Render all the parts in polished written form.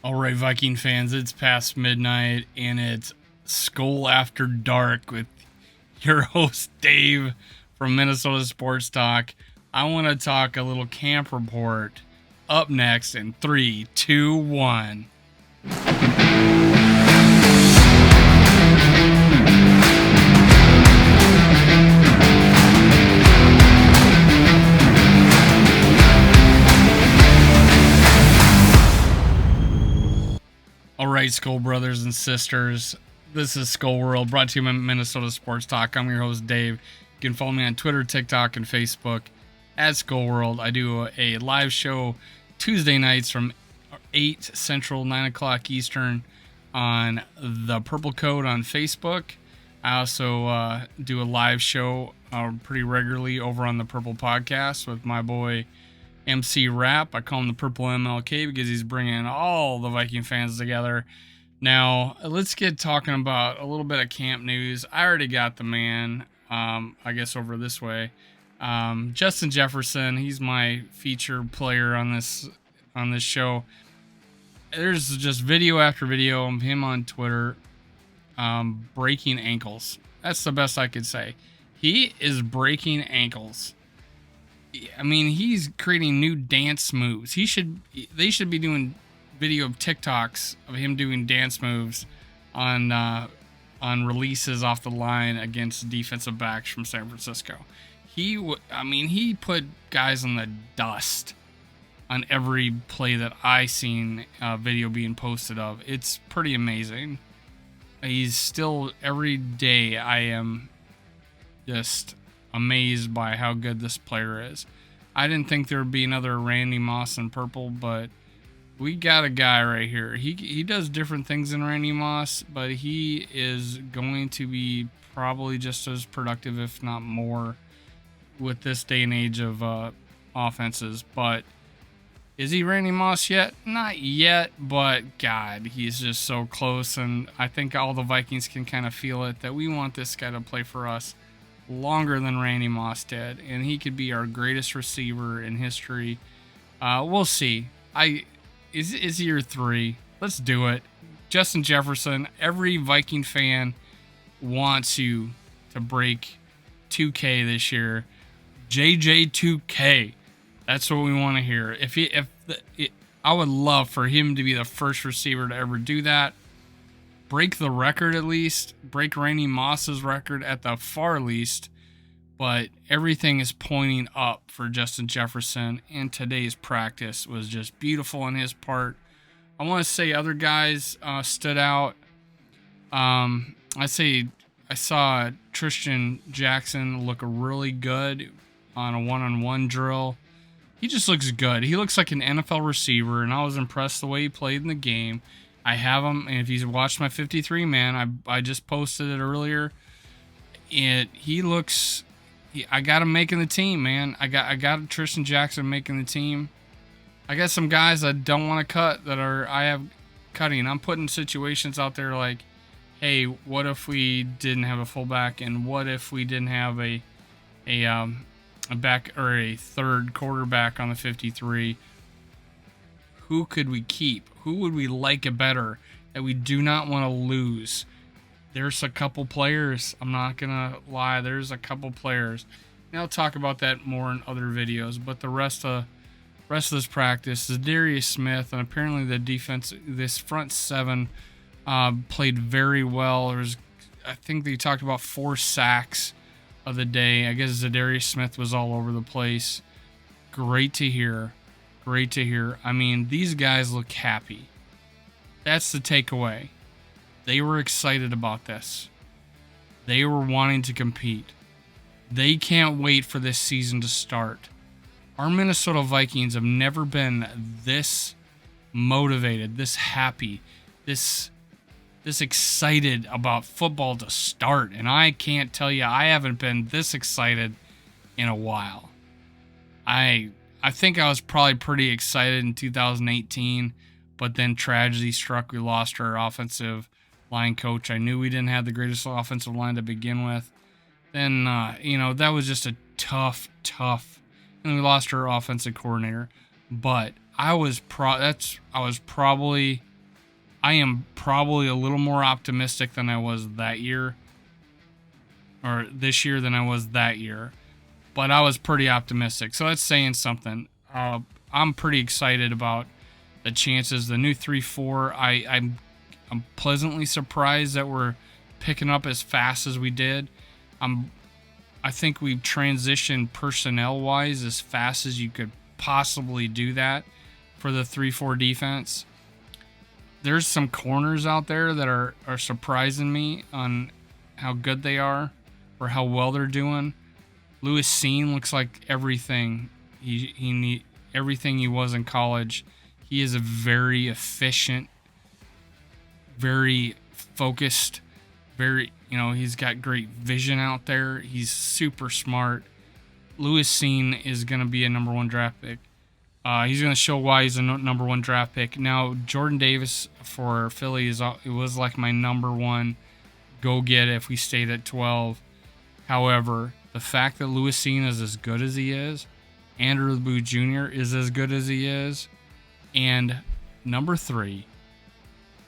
All right, Viking fans, it's past midnight and it's Skull After Dark with your host, Dave from Minnesota Sports Talk. I want to talk a little camp report up next in 3, 2, 1. All right, Skull brothers and sisters. This is Skull World, brought to you by Minnesota Sports Talk. I'm your host, Dave. You can follow me on Twitter, TikTok, and Facebook at Skull World. I do a live show Tuesday nights from 8 Central, 9 o'clock Eastern on the Purple Code on Facebook. I also do a live show pretty regularly over on the Purple Podcast with my boy MC Rap. I call him the Purple MLK because he's bringing all the Viking fans together. Now, let's get talking about a little bit of camp news. I already got the man, I guess over this way. Justin Jefferson, he's my featured player on this show. There's just video after video of him on Twitter breaking ankles. That's the best I could say. He is breaking ankles. I mean, he's creating new dance moves. They should be doing video of TikToks of him doing dance moves on releases off the line against defensive backs from San Francisco. He put guys in the dust on every play that I seen video being posted of. It's pretty amazing. He's still, every day I am just amazed by how good this player is. I didn't think there would be another Randy Moss in purple, but we got a guy right here. He does different things than Randy Moss, but he is going to be probably just as productive, if not more, with this day and age of offenses. But is he Randy Moss yet? Not yet, but God, he's just so close, and I think all the Vikings can kind of feel it, that we want this guy to play for us longer than Randy Moss did, and he could be our greatest receiver in history. We'll see. Is year 3. Let's do it. Justin Jefferson, every Viking fan wants you to break 2K this year. JJ2K. That's what we want to hear. I would love for him to be the first receiver to ever do that. Break the record at least. Break Randy Moss's record at the far least. But everything is pointing up for Justin Jefferson, and today's practice was just beautiful on his part. I want to say other guys stood out. I saw Tristan Jackson look really good on a one-on-one drill. He just looks good. He looks like an NFL receiver, and I was impressed the way he played in the game. I have him, and if he's watched my 53 man, I just posted it earlier. I got him making the team, man. I got Tristan Jackson making the team. I got some guys I don't want to cut I have cutting. I'm putting situations out there like, hey, what if we didn't have a fullback, and what if we didn't have a back or a third quarterback on the 53? Who could we keep? Who would we like it better that we do not want to lose? There's a couple players. I'm not going to lie. There's a couple players. And I'll talk about that more in other videos. But the rest of this practice is Darius Smith. And apparently the defense, this front seven, played very well. I think they talked about 4 sacks of the day. I guess Darius Smith was all over the place. Great to hear. Great to hear. I mean, these guys look happy. That's the takeaway. They were excited about this. They were wanting to compete. They can't wait for this season to start. Our Minnesota Vikings have never been this motivated, this happy, this excited about football to start. And I can't tell you, I haven't been this excited in a while. I think I was probably pretty excited in 2018, but then tragedy struck. We lost our offensive line coach. I knew we didn't have the greatest offensive line to begin with. Then, that was just a tough, and we lost our offensive coordinator. But I was probably I am probably a little more optimistic than I was that year, or this year than I was that year. But I was pretty optimistic, so that's saying something. I'm pretty excited about the chances. The new 3-4, I'm pleasantly surprised that we're picking up as fast as we did. I think we've transitioned personnel-wise as fast as you could possibly do that for the 3-4 defense. There's some corners out there that are surprising me on how good they are or how well they're doing. Lewis Cine looks like everything everything he was in college. He is a very efficient, very focused, he's got great vision out there. He's super smart. Lewis Cine is going to be a number 1 draft pick. He's going to show why he's a number 1 draft pick. Now, Jordan Davis for Philly it was like my number 1 go get if we stayed at 12. However, the fact that Lewis Cine is as good as he is, Andrew Booth Jr. is as good as he is, and number 3,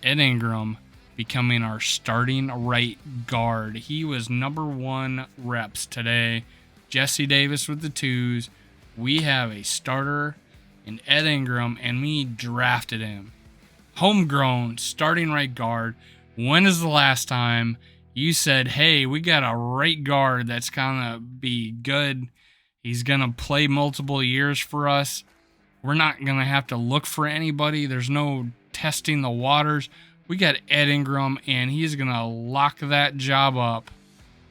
Ed Ingram becoming our starting right guard. He was number 1 reps today. Jesse Davis with the 2s. We have a starter in Ed Ingram, and we drafted him. Homegrown starting right guard. When is the last time you said, hey, we got a right guard that's going to be good? He's going to play multiple years for us. We're not going to have to look for anybody. There's no testing the waters. We got Ed Ingram, and he's going to lock that job up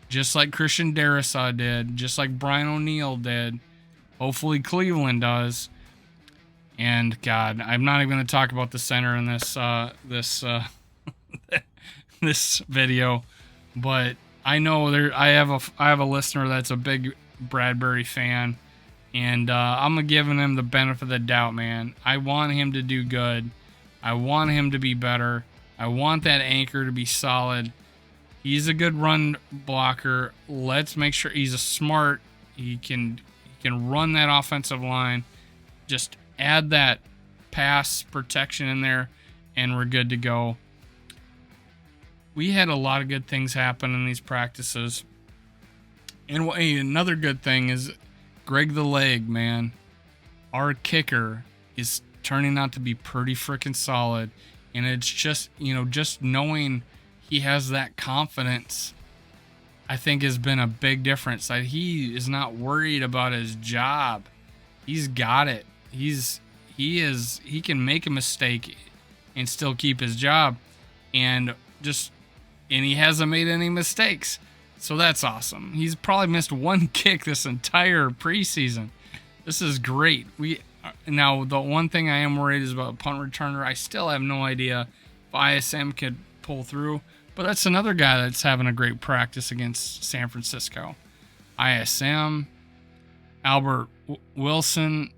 just like Christian Darrisaw did, just like Brian O'Neill did. Hopefully Cleveland does. And God, I'm not even going to talk about the center in this this video, but I know I have a listener that's a big Bradbury fan, and I'm giving him the benefit of the doubt, man. I want him to do good. I want him to be better. I want that anchor to be solid. He's a good run blocker. Let's make sure he's a smart. He can run that offensive line. Just add that pass protection in there, and we're good to go. We had a lot of good things happen in these practices. And another good thing is Greg the Leg, man. Our kicker is turning out to be pretty freaking solid. And it's just, just knowing he has that confidence, I think has been a big difference. That he is not worried about his job. He's got it. He can make a mistake and still keep his job. And he hasn't made any mistakes. So that's awesome. He's probably missed 1 kick this entire preseason. This is great. Now, the one thing I am worried is about punt returner. I still have no idea if ISM could pull through. But that's another guy that's having a great practice against San Francisco. ISM, Albert Wilson.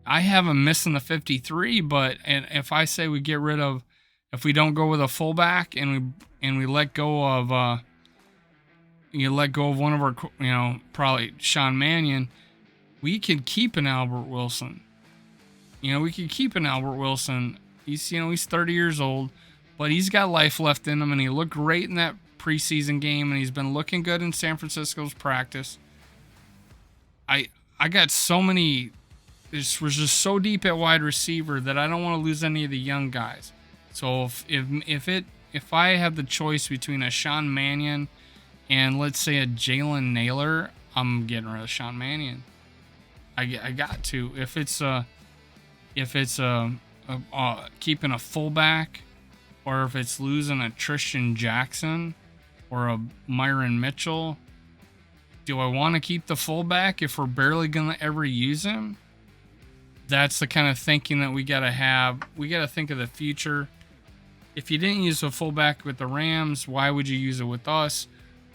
I have him missing the 53, but if I say if we don't go with a fullback and we let go of one of our, probably Sean Mannion, we could keep an Albert Wilson. We could keep an Albert Wilson. He's 30 years old, but he's got life left in him, and he looked great in that preseason game, and he's been looking good in San Francisco's practice. I got so many. This was just so deep at wide receiver that I don't want to lose any of the young guys. So if I have the choice between a Sean Mannion and let's say a Jalen Naylor, I'm getting rid of Sean Mannion. I got to. If it's keeping a fullback, or if it's losing a Tristan Jackson or a Myron Mitchell, do I want to keep the fullback if we're barely gonna ever use him? That's the kind of thinking that we gotta have. We gotta think of the future. If you didn't use a fullback with the Rams, why would you use it with us?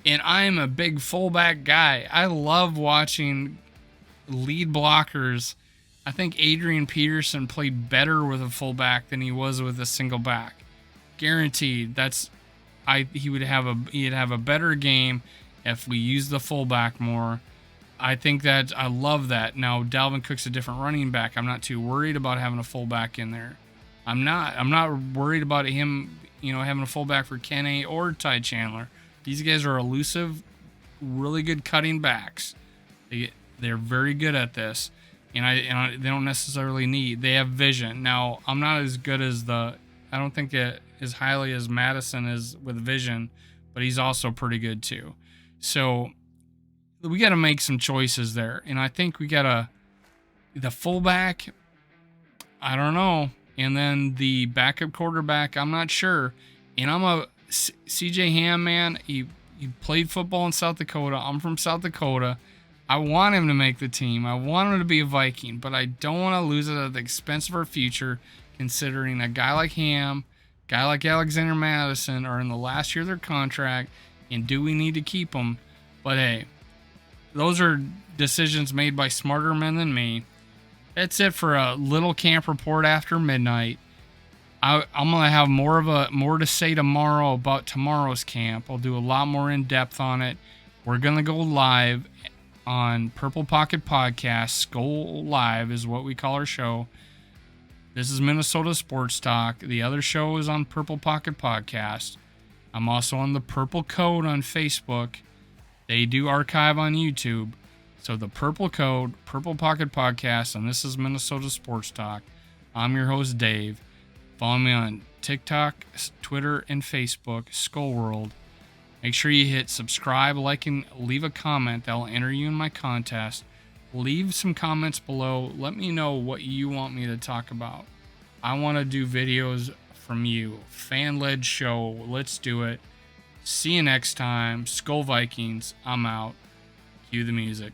And I'm a big fullback guy. I love watching lead blockers. I think Adrian Peterson played better with a fullback than he was with a single back. Guaranteed. He'd have a better game if we use the fullback more. I love that. Now, Dalvin Cook's a different running back. I'm not too worried about having a fullback in there. I'm not worried about him, having a fullback for Kenny or Ty Chandler. These guys are elusive, really good cutting backs. They're very good at this, and they don't necessarily need. They have vision. Now, I'm not as good as I don't think as highly as Madison is with vision, but he's also pretty good too. So we got to make some choices there, and I think we got the fullback. I don't know, and then the backup quarterback. I'm not sure, and I'm a CJ Ham man. He played football in South Dakota. I'm from South Dakota. I want him to make the team. I want him to be a Viking, but I don't want to lose it at the expense of our future, considering a guy like Ham, guy like Alexander Madison are in the last year of their contract, and do we need to keep them? But hey, those are decisions made by smarter men than me. That's it for a little camp report after midnight. I'm gonna have more to say tomorrow about tomorrow's camp. I'll do a lot more in depth on it. We're gonna go live on Purple Pocket Podcast. Skull Live is what we call our show. This is Minnesota Sports Talk. The other show is on Purple Pocket Podcast. I'm also on the Purple Code on Facebook. They do archive on YouTube. So the Purple Code, Purple Pocket Podcast, and this is Minnesota Sports Talk. I'm your host, Dave. Follow me on TikTok, Twitter, and Facebook, Skull World. Make sure you hit subscribe, like, and leave a comment that will enter you in my contest. Leave some comments below. Let me know what you want me to talk about. I want to do videos from you. Fan-led show. Let's do it. See you next time. Skull Vikings. I'm out. Cue the music.